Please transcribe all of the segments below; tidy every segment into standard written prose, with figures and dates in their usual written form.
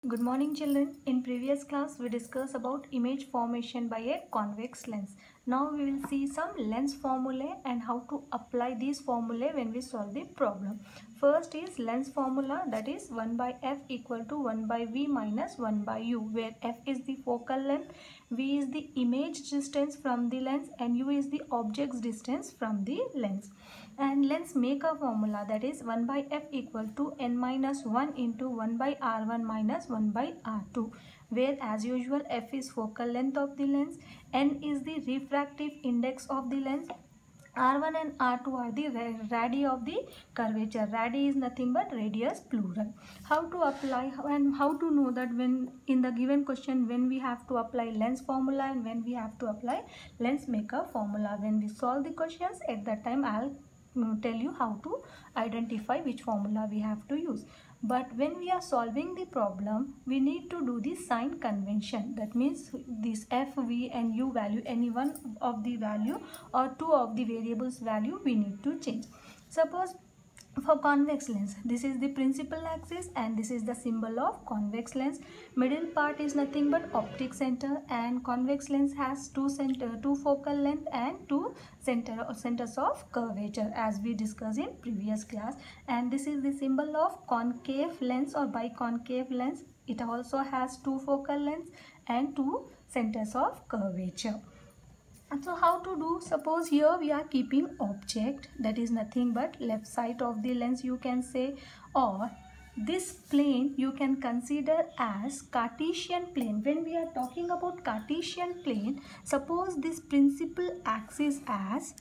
Good morning children. In previous class we discussed about image formation by a convex lens. Now we will see some lens formulae and how to apply these formulae when we solve the problem. First is lens formula, that is 1 by f equal to 1 by v minus 1 by u, where f is the focal length, v is the image distance from the lens and u is the object's distance from the lens. And let's make a formula, that is 1 by f equal to n minus 1 into 1 by r1 minus 1 by r2, where as usual f is focal length of the lens, n is the refractive index of the lens, r1 and r2 are the radii of the curvature. Radii is nothing but radius plural. How to apply and how to know that when in the given question when we have to apply lens formula and when we have to apply lens maker formula. When we solve the questions, at that time I'll tell you how to identify which formula we have to use. But when we are solving the problem, we need to do the sign convention. That means this f, v and u value, any one of the value or two of the variables value we need to change. Suppose for convex lens, this is the principal axis and this is the symbol of convex lens. Middle part is nothing but optic center, and convex lens has two focal length and two centers of curvature as we discussed in previous class. And this is the symbol of concave lens or biconcave lens. It also has two focal lengths and two centers of curvature. So how to do? Suppose here we are keeping object, that is nothing but left side of the lens you can say, or this plane you can consider as Cartesian plane. When we are talking about Cartesian plane, suppose this principal axis as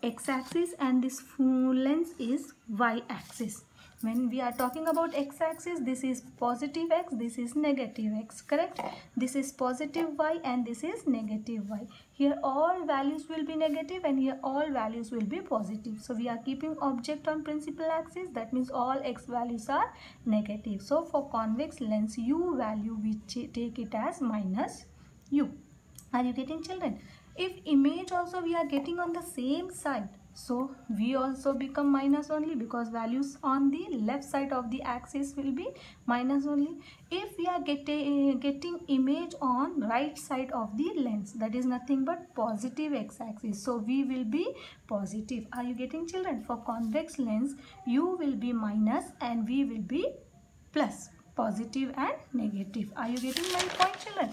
x-axis and this lens is y-axis. When we are talking about x-axis, this is positive x, this is negative x, correct? This is positive y and this is negative y. Here all values will be negative and here all values will be positive. So we are keeping object on principal axis, that means all x values are negative. So for convex lens, u value we take it as minus u. Are you getting, children? If image also we are getting on the same side, so v also become minus only, because values on the left side of the axis will be minus only. If we are getting image on right side of the lens, that is nothing but positive x-axis, so v will be positive. Are you getting, children? For convex lens, u will be minus and v will be plus, positive and negative. Are you getting my point, children?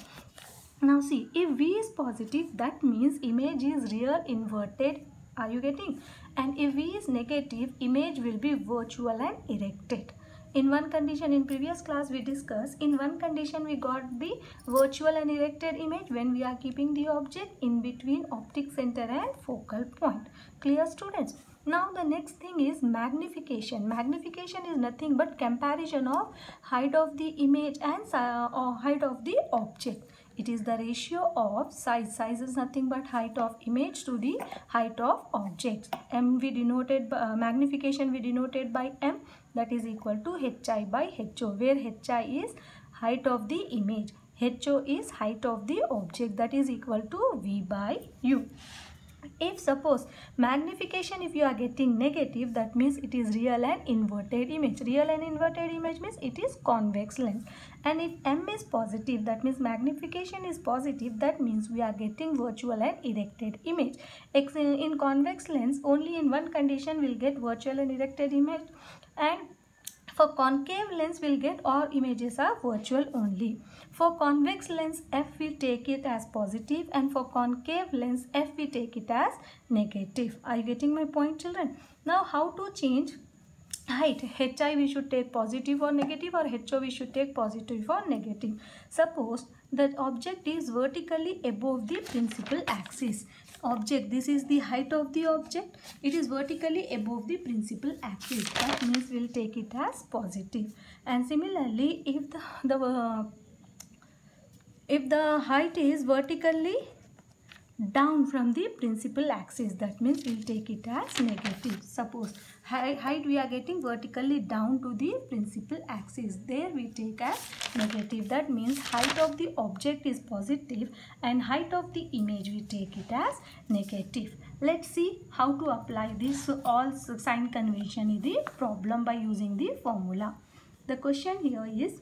Now see, if v is positive, that means image is real inverted. Are you getting? And if v is negative, image will be virtual and erected. In one condition, in previous class we discussed, in one condition we got the virtual and erected image when we are keeping the object in between optic center and focal point. Clear, students? Now the next thing is magnification. Magnification is nothing but comparison of height of the image and height of the object. It is the ratio of size. Size is nothing but height of image to the height of object. M we denoted by, magnification we denoted by M, that is equal to HI by HO, where HI is height of the image, HO is height of the object, that is equal to V by U. If suppose magnification, if you are getting negative, that means it is real and inverted image. Real and inverted image means it is convex lens. And if M is positive, that means magnification is positive, that means we are getting virtual and erected image. In convex lens, only in one condition will get virtual and erected image, and for concave lens we'll get all images are virtual only. For convex lens, f we take it as positive, and for concave lens, f we take it as negative. Are you getting my point, children? Now how to change height? HI we should take positive or negative, or HO we should take positive or negative. Suppose the object is vertically above the principal axis. Object, this is the height of the object, it is vertically above the principal axis, that means we'll take it as positive. And similarly, if the height is vertically down from the principal axis, that means we'll take it as negative. Suppose height we are getting vertically down to the principal axis, there we take as negative. That means height of the object is positive and height of the image we take it as negative. Let's see how to apply this all sign convention in the problem by using the formula. The question here is,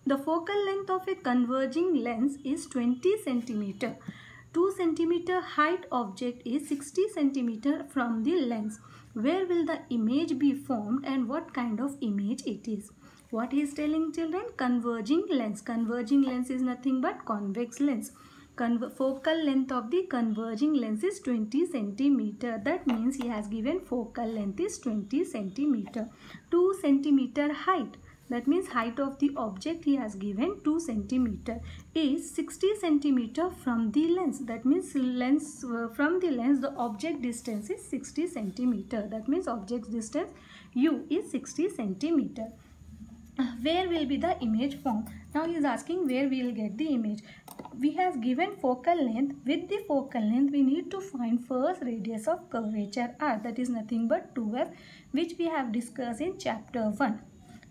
the focal length of a converging lens is 20 centimeter. 2 centimeter height object is 60 centimeter from the lens. Where will the image be formed and what kind of image it is? What he is telling, children? Converging lens. Converging lens is nothing but convex lens. Focal length of the converging lens is 20 centimeter. That means he has given focal length is 20 centimeter. 2 centimeter height. That means height of the object he has given 2 centimeter is 60 centimeter from the lens. That means from the lens the object distance is 60 centimeter. That means object distance u is 60 centimeter. Where will be the image formed? Now he is asking where we will get the image. We have given focal length. With the focal length we need to find first radius of curvature r, that is nothing but 2f, which we have discussed in chapter 1.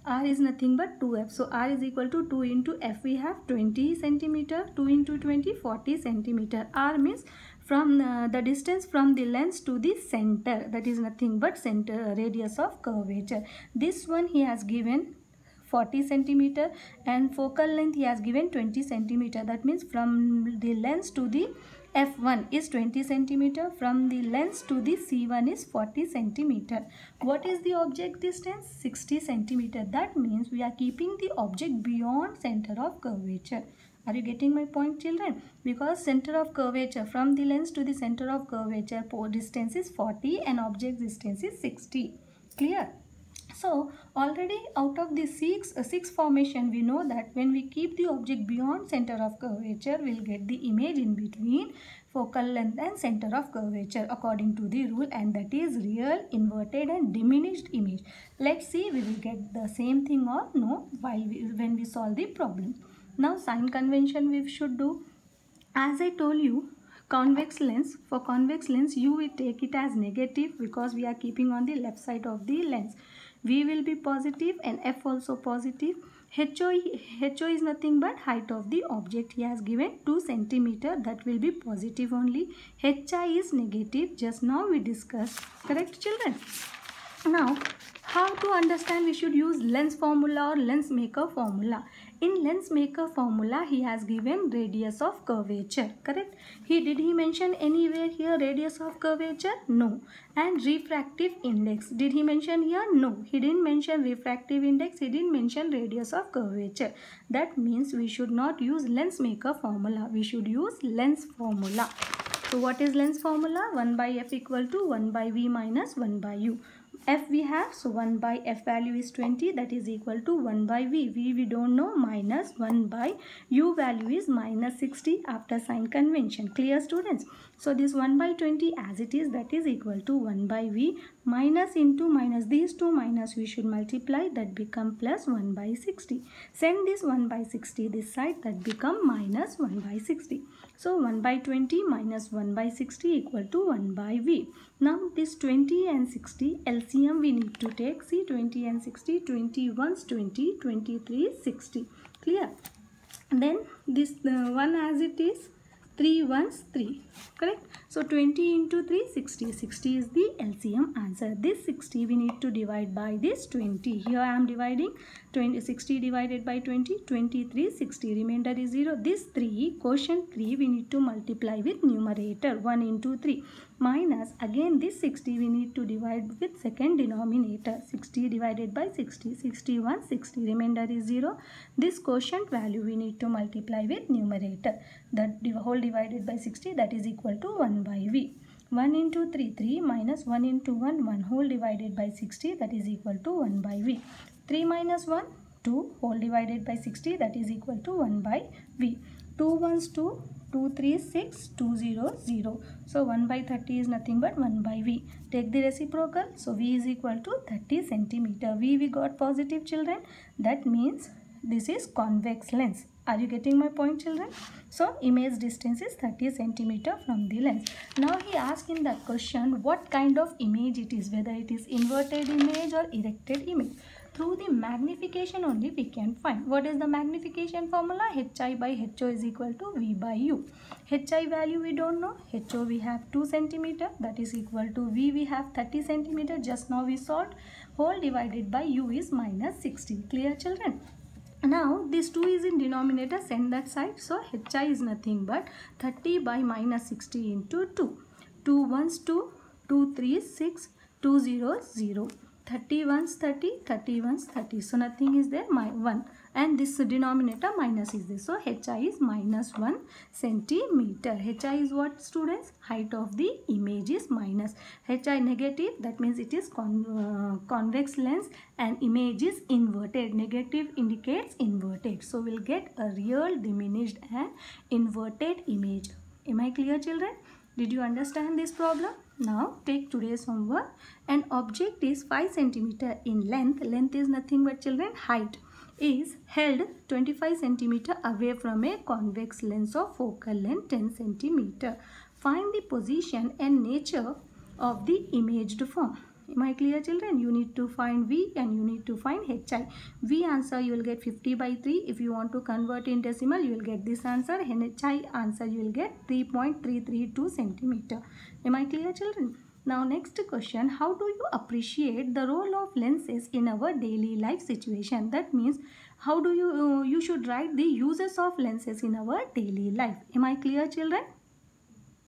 R is nothing but 2f. So R is equal to 2 into f. We have 20 centimeter. 2 into 20, 40 centimeter. R means from the distance from the lens to the center. That is nothing but center radius of curvature. This one he has given 40 centimeter and focal length he has given 20 centimeter. That means from the lens to the F1 is 20 centimeter. From the lens to the C1 is 40 centimeter. What is the object distance? 60 centimeter. That means we are keeping the object beyond center of curvature. Are you getting my point, children? Because center of curvature, from the lens to the center of curvature distance is 40 and object distance is 60. Clear? So already out of the six formation, we know that when we keep the object beyond center of curvature, we will get the image in between focal length and center of curvature according to the rule, and that is real, inverted and diminished image. Let's see we will get the same thing or no when we solve the problem. Now sign convention we should do. As I told you, convex lens, for convex lens you will take it as negative because we are keeping on the left side of the lens. V will be positive and F also positive. HO is nothing but height of the object. He has given 2 centimeter. That will be positive only. HI is negative. Just now we discussed. Correct, children? Now, how to understand? We should use lens formula or lens maker formula. In lens maker formula, he has given radius of curvature. Correct? Did he mention anywhere here radius of curvature? No. And refractive index. Did he mention here? No. He didn't mention refractive index. He didn't mention radius of curvature. That means we should not use lens maker formula. We should use lens formula. So what is lens formula? 1 by f equal to 1 by v minus 1 by u. F we have, so 1 by f value is 20, that is equal to 1 by v. We don't know, minus 1 by u value is minus 60 after sign convention. Clear, students? So this 1 by 20 as it is, that is equal to 1 by v, minus into minus, these two minus we should multiply, that become plus 1 by 60. Send this 1 by 60 this side, that become minus 1 by 60. So 1 by 20 minus 1 by 60 equal to 1 by v. Now this 20 and 60 LCM we need to take. See, 20 and 60, 20 ones 20, 23 60. Clear? Then this one as it is, 3 ones 3. Correct? So 20 into 3, 60. 60 is the LCM answer. This 60 we need to divide by this 20. Here I am dividing 60 divided by 20, 23, 60. Remainder is 0. This 3, quotient 3 we need to multiply with numerator 1 into 3. Minus again this 60 we need to divide with second denominator. 60 divided by 60. 61, 60. Remainder is 0. This quotient value we need to multiply with numerator. That whole divided by 60, that is equal to 1 by v. 1 into 3, 3 minus 1 into 1, 1 whole divided by 60, that is equal to 1 by v. 3 minus 1, 2 whole divided by 60, that is equal to 1 by v. 2 ones 2, 2 3 6, 2 0 0. So 1 by 30 is nothing but 1 by v. Take the reciprocal. So v is equal to 30 centimeter. We got positive, children. That means this is convex lens. Are you getting my point, children? So image distance is 30 centimeter from the lens. Now he asked in that question what kind of image it is, whether it is inverted image or erected image. Through the magnification only we can find. What is the magnification formula? HI by HO is equal to V by U. HI value we don't know. HO we have 2 centimeter, that is equal to V we have 30 centimeter. Just now we solved. whole divided by u is minus 16. Clear children? Now this 2 is in denominator, send that side. So hi is nothing but 30 by minus 60 into 2. 2 ones 2, 2 3s 6, 2 zeros 0. 30 ones 30, 30 ones 30. So nothing is there, my 1. And this denominator minus is this. So hi is minus 1 centimeter. Hi is what, students? Height of the image is minus. Hi negative, that means it is convex lens and image is inverted. Negative indicates inverted. So we'll get a real, diminished and inverted image. Am I clear, children? Did you understand this problem? Now take today's homework. An object is 5 centimeter in length. Length is nothing but, children, height. Is held 25 centimeter away from a convex lens of focal length 10 centimeter. Find the position and nature of the imaged form. Am I clear, children? You need to find V and you need to find HI. V answer you will get 50 by 3. If you want to convert in decimal, you will get this answer. HI answer you will get 3.332 centimeter. Am I clear, children? Now next question, how do you appreciate the role of lenses in our daily life situation? That means how do you should write the uses of lenses in our daily life. Am I clear, children?